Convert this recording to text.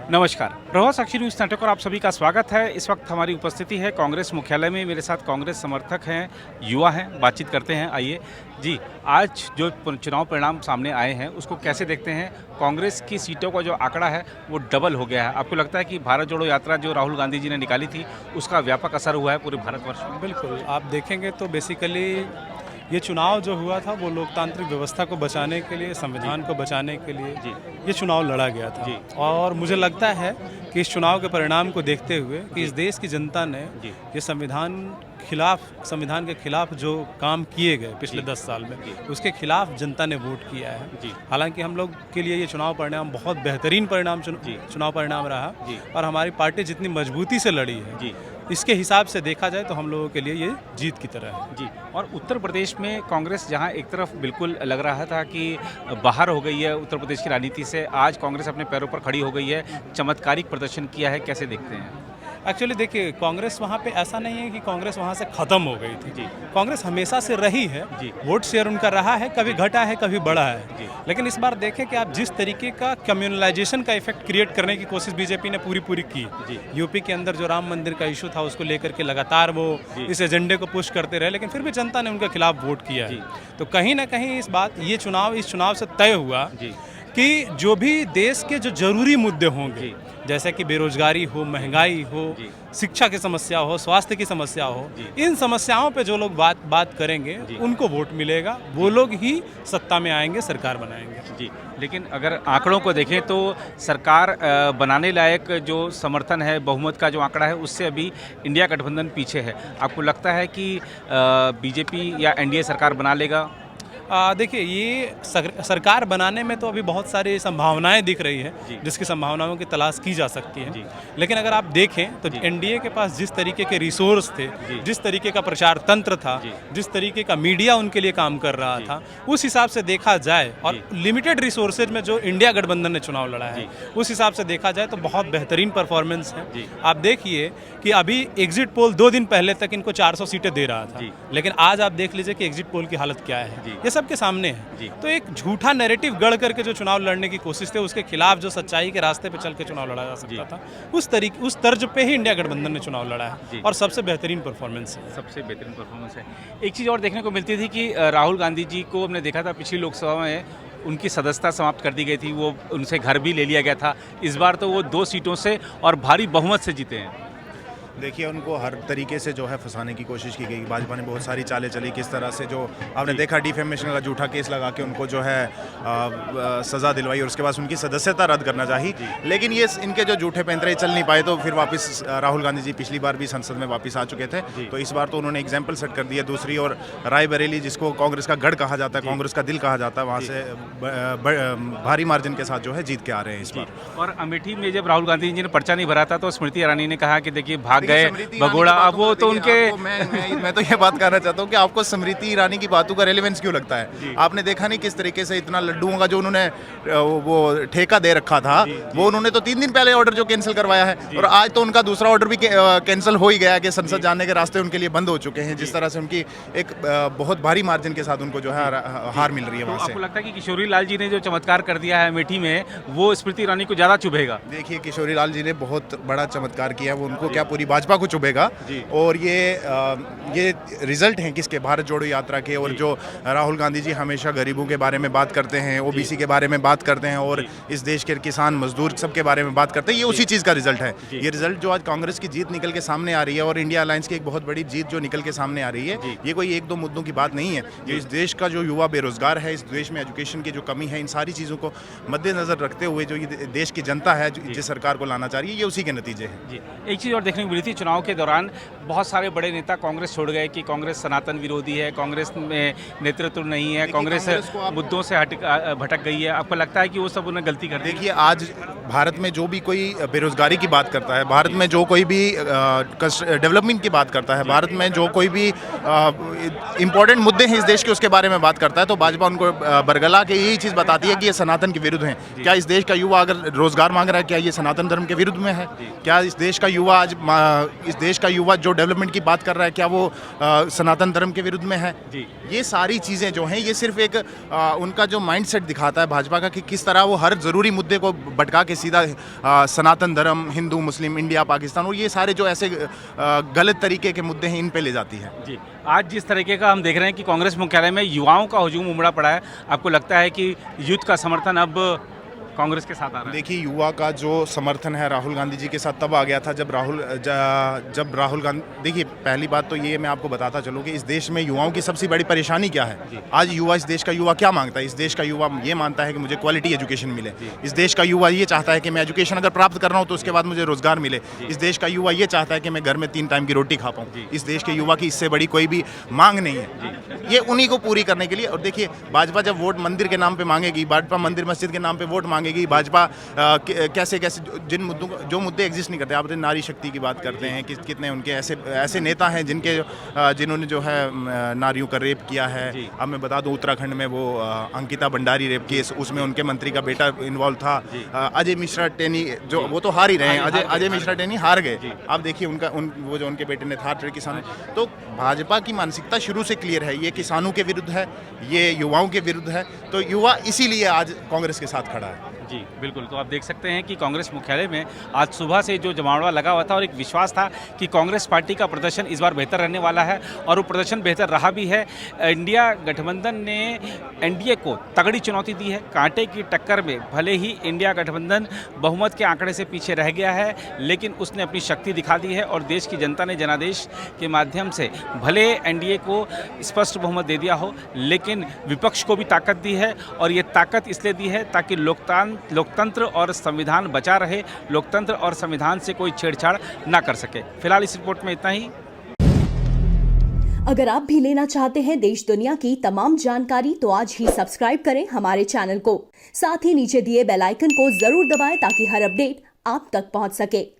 नमस्कार, प्रभात साक्षी news network पर आप सभी का स्वागत है। इस वक्त हमारी उपस्थिति है कांग्रेस मुख्यालय में। मेरे साथ कांग्रेस समर्थक हैं, युवा हैं, बातचीत करते हैं। आइए जी, आज जो चुनाव परिणाम सामने आए हैं उसको कैसे देखते हैं? कांग्रेस की सीटों का जो आंकड़ा है वो डबल हो गया है। आपको लगता है कि भारत जोड़ो यात्रा जो राहुल गांधी जी ने निकाली थी उसका व्यापक असर हुआ है पूरे भारतवर्ष में? बिल्कुल, आप देखेंगे तो बेसिकली ये चुनाव जो हुआ था वो लोकतांत्रिक व्यवस्था को बचाने के लिए, संविधान को बचाने के लिए जी। ये चुनाव लड़ा गया था। जी। और मुझे लगता है कि इस चुनाव के परिणाम को देखते हुए कि इस देश की जनता ने जी। ये संविधान के खिलाफ जो काम किए गए पिछले 10 साल में, उसके खिलाफ जनता ने वोट किया है। जी। हालांकि हम लोग के लिए ये चुनाव परिणाम बहुत बेहतरीन चुनाव परिणाम रहा। जी। और हमारी पार्टी जितनी मजबूती से लड़ी है, जी इसके हिसाब से देखा जाए तो हम लोगों के लिए ये जीत की तरह है। जी। और उत्तर प्रदेश में कांग्रेस जहां एक तरफ बिल्कुल लग रहा था कि बाहर हो गई है उत्तर प्रदेश की राजनीति से, आज कांग्रेस अपने पैरों पर खड़ी हो गई है, चमत्कारिक प्रदर्शन किया है, कैसे देखते हैं? एक्चुअली देखिए, कांग्रेस वहाँ पे ऐसा नहीं है कि कांग्रेस वहाँ से ख़त्म हो गई थी। जी। कांग्रेस हमेशा से रही है। जी। वोट शेयर उनका रहा है, कभी घटा है कभी बढ़ा जी। है। लेकिन इस बार देखें कि आप जिस तरीके का कम्युनलाइजेशन का इफेक्ट क्रिएट करने की कोशिश बीजेपी ने पूरी की। जी। यूपी के अंदर जो राम मंदिर का इशू था उसको लेकर के लगातार वो इस एजेंडे को पुश करते रहे, लेकिन फिर भी जनता ने उनके खिलाफ वोट किया है। तो कहीं ना कहीं इस चुनाव से तय हुआ जी। कि जो भी देश के जो जरूरी मुद्दे होंगे, जी। जैसे कि बेरोजगारी हो, महंगाई हो, जी। शिक्षा की समस्या हो, स्वास्थ्य की समस्या हो, जी। इन समस्याओं पे जो लोग बात करेंगे जी। उनको वोट मिलेगा, वो लोग ही सत्ता में आएंगे, सरकार बनाएंगे। जी। लेकिन अगर आंकड़ों को देखें तो सरकार बनाने लायक जो समर्थन है, बहुमत का जो आंकड़ा है, उससे अभी इंडिया गठबंधन पीछे है। आपको लगता है कि बीजेपी या एनडीए सरकार बना लेगा? देखिए, ये सरकार बनाने में तो अभी बहुत सारी संभावनाएं दिख रही है, जी। जिसकी संभावनाओं की तलाश की जा सकती जी। है। लेकिन अगर आप देखें तो जी। एनडीए के पास जिस तरीके के रिसोर्स थे, जी। जिस तरीके का प्रचार तंत्र था, जी। जिस तरीके का मीडिया उनके लिए काम कर रहा जी। था, उस हिसाब से देखा जाए, और लिमिटेड रिसोर्सेज में जो इंडिया गठबंधन ने चुनाव लड़ा है, उस हिसाब से देखा जाए तो बहुत बेहतरीन परफॉर्मेंस है। जी। आप देखिए कि अभी एग्जिट पोल 2 दिन पहले तक इनको 400 सीटें दे रहा था, जी। लेकिन आज आप देख लीजिए कि एग्जिट पोल की हालत क्या है। जी। ये सबके सामने है। जी। तो एक झूठा नैरेटिव गढ़ करके जो चुनाव लड़ने की कोशिश थी, उसके खिलाफ जो सच्चाई के रास्ते पे चल के चुनाव लड़ा जा सकता था, उस तर्ज पे ही इंडिया गठबंधन ने चुनाव लड़ा जी। है, और सबसे बेहतरीन परफॉर्मेंस है। सबसे बेहतरीन परफॉर्मेंस है। एक चीज़ और देखने को मिलती थी कि राहुल गांधी जी को हमने देखा था पिछली लोकसभा में उनकी सदस्यता समाप्त कर दी गई थी, वो उनसे घर भी ले लिया गया था। इस बार तो वो 2 सीटों से और भारी बहुमत से जीते हैं। देखिए, उनको हर तरीके से जो है फंसाने की कोशिश की गई। भाजपा ने बहुत सारी चालें चली, किस तरह से जो आपने देखा, डिफेमेशन का झूठा केस लगा के उनको जो है सज़ा दिलवाई और उसके बाद उनकी सदस्यता रद्द करना चाहिए। लेकिन ये इनके जो झूठे पैंतरे चल नहीं पाए, तो फिर वापस राहुल गांधी जी पिछली बार भी संसद में वापस आ चुके थे, तो इस बार तो उन्होंने एग्जाम्पल सेट कर दिया। दूसरी और रायबरेली, जिसको कांग्रेस का गढ़ कहा जाता है, कांग्रेस का दिल कहा जाता है, वहाँ से भारी मार्जिन के साथ जो है जीत के आ रहे हैं इस बार। और अमेठी में जब राहुल गांधी जी ने पर्चा नहीं भरा था तो स्मृति ईरानी ने कहा कि देखिए भाग गए स्मृति ईरानी भगोड़ा। की अब बातों वो का तो देखिए, उनके मैं तो ये बात कहना चाहता हूँ कि आपको स्मृति ईरानी की बातों का रेलेवेंस क्यों लगता है? आपने देखा नहीं किस तरीके से इतना लड्डुओं का जो उन्होंने वो ठेका दे रखा था, वो उन्होंने तो 3 दिन पहले ऑर्डर जो कैंसिल करवाया है, और आज तो उनका दूसरा ऑर्डर भी कैंसिल हो ही गया कि संसद जाने के रास्ते उनके लिए बंद हो चुके हैं। जिस तरह से उनकी एक बहुत भारी मार्जिन के साथ उनको जो है हार मिल रही है वहाँ से। आपको लगता है कि किशोरी लाल जी ने जो चमत्कार कर दिया है अमेठी में, वो स्मृति ईरानी को ज़्यादा चुभेगा? देखिए, किशोरी लाल जी ने बहुत बड़ा चमत्कार किया है, वो उनको क्या पूरी भाजपा को चुभेगा। और ये रिजल्ट हैं किसके? भारत जोड़ो यात्रा के। और जो राहुल गांधी जी हमेशा गरीबों के बारे में बात करते हैं, ओबीसी के बारे में बात करते हैं, और इस देश के किसान मजदूर सबके बारे में बात करते हैं, ये उसी चीज़ का रिजल्ट है। ये रिजल्ट जो आज कांग्रेस की जीत निकल के सामने आ रही है, और इंडिया अलायंस की एक बहुत बड़ी जीत जो निकल के सामने आ रही है, ये कोई 1-2 मुद्दों की बात नहीं है। ये इस देश का जो युवा बेरोजगार है, इस देश में एजुकेशन की जो कमी है, इन सारी चीज़ों को मद्देनजर रखते हुए जो ये देश की जनता है जिस सरकार को लाना चाह रही है, ये उसी के नतीजे हैं। जी। एक चीज़ और देखने को मिली थी चुनाव के दौरान, बहुत सारे बड़े नेता कांग्रेस छोड़ गए कि कांग्रेस सनातन विरोधी है, कांग्रेस में नेतृत्व नहीं है, कांग्रेस मुद्दों से भटक गई है। आपको लगता है कि वो सब उन्हें गलती कर दी? देखिए, आज भारत में जो भी कोई बेरोजगारी की बात करता है, भारत में जो कोई भी डेवलपमेंट की बात करता है, भारत में जो कोई भी इंपॉर्टेंट मुद्दे हैं इस देश के, उसके बारे में बात करता है, तो भाजपा उनको बरगला के यही चीज़ बताती है कि ये सनातन के विरुद्ध हैं। क्या इस देश का युवा अगर रोजगार मांग रहा है, क्या ये सनातन धर्म के विरुद्ध में है? क्या इस देश का युवा आज इस देश का युवा जो डेवलपमेंट की बात कर रहा है, क्या वो सनातन धर्म के विरुद्ध में है? ये सारी चीज़ें जो हैं, ये सिर्फ एक उनका जो माइंडसेट दिखाता है भाजपा का, कि किस तरह वो हर ज़रूरी मुद्दे को भटका के सीधा सनातन धर्म, हिंदू मुस्लिम, इंडिया पाकिस्तान और ये सारे जो ऐसे गलत तरीके के मुद्दे हैं इन पे ले जाती है। जी, आज जिस तरीके का हम देख रहे हैं कि कांग्रेस मुख्यालय में युवाओं का हुजूम उमड़ा पड़ा है, आपको लगता है कि यूथ का समर्थन अब कांग्रेस के साथ आ रहा है? देखिए, युवा का जो समर्थन है राहुल गांधी जी के साथ तब आ गया था जब राहुल गांधी, देखिए पहली बात तो ये मैं आपको बताता चलूँ कि इस देश में युवाओं की सबसे बड़ी परेशानी क्या है। आज इस देश का युवा क्या मांगता है? इस देश का युवा ये मानता है कि मुझे क्वालिटी एजुकेशन मिले। इस देश का युवा ये चाहता है कि मैं एजुकेशन अगर प्राप्त कर रहा हूँ तो उसके बाद मुझे रोजगार मिले। इस देश का युवा ये चाहता है कि मैं घर में 3 टाइम की रोटी खा पाऊँ। इस देश के युवा की इससे बड़ी कोई भी मांग नहीं है, ये उन्हीं को पूरी करने के लिए। और देखिए, भाजपा जब वोट मंदिर के नाम पे मांगेगी, भाजपा मंदिर मस्जिद के नाम पे वोट मांगेगी, भाजपा कैसे जिन मुद्दों जो मुद्दे एग्जिस्ट नहीं करते, आप नारी शक्ति की बात करते हैं कि कितने उनके ऐसे नेता हैं जिन्होंने जो है नारियों का रेप किया है। अब मैं बता दूं, उत्तराखंड में वो अंकिता भंडारी रेप केस, उसमें उनके मंत्री का बेटा इन्वॉल्व था। अजय मिश्रा टेनी जो वो तो हार ही रहे हैं, अजय मिश्रा टेनी हार गए। आप देखिए वो जो उनके बेटे ने था किसान। तो भाजपा की मानसिकता शुरू से क्लियर है, ये किसानों के विरुद्ध है, ये युवाओं के विरुद्ध है। तो युवा इसीलिए आज कांग्रेस के साथ खड़ा है। जी बिल्कुल, तो आप देख सकते हैं कि कांग्रेस मुख्यालय में आज सुबह से जो जमावड़ा लगा हुआ था और एक विश्वास था कि कांग्रेस पार्टी का प्रदर्शन इस बार बेहतर रहने वाला है और वो प्रदर्शन बेहतर रहा भी है। इंडिया गठबंधन ने एनडीए को तगड़ी चुनौती दी है। कांटे की टक्कर में भले ही इंडिया गठबंधन बहुमत के आंकड़े से पीछे रह गया है, लेकिन उसने अपनी शक्ति दिखा दी है और देश की जनता ने जनादेश के माध्यम से भले एनडीए को स्पष्ट बहुमत दे दिया हो, लेकिन विपक्ष को भी ताकत दी है। और ये ताकत इसलिए दी है ताकि लोकतंत्र और संविधान बचा रहे, लोकतंत्र और संविधान से कोई छेड़छाड़ ना कर सके। फिलहाल इस रिपोर्ट में इतना ही। अगर आप भी लेना चाहते हैं देश दुनिया की तमाम जानकारी तो आज ही सब्सक्राइब करें हमारे चैनल को। साथ ही नीचे दिए बेल आइकन को जरूर दबाएं ताकि हर अपडेट आप तक पहुंच सके।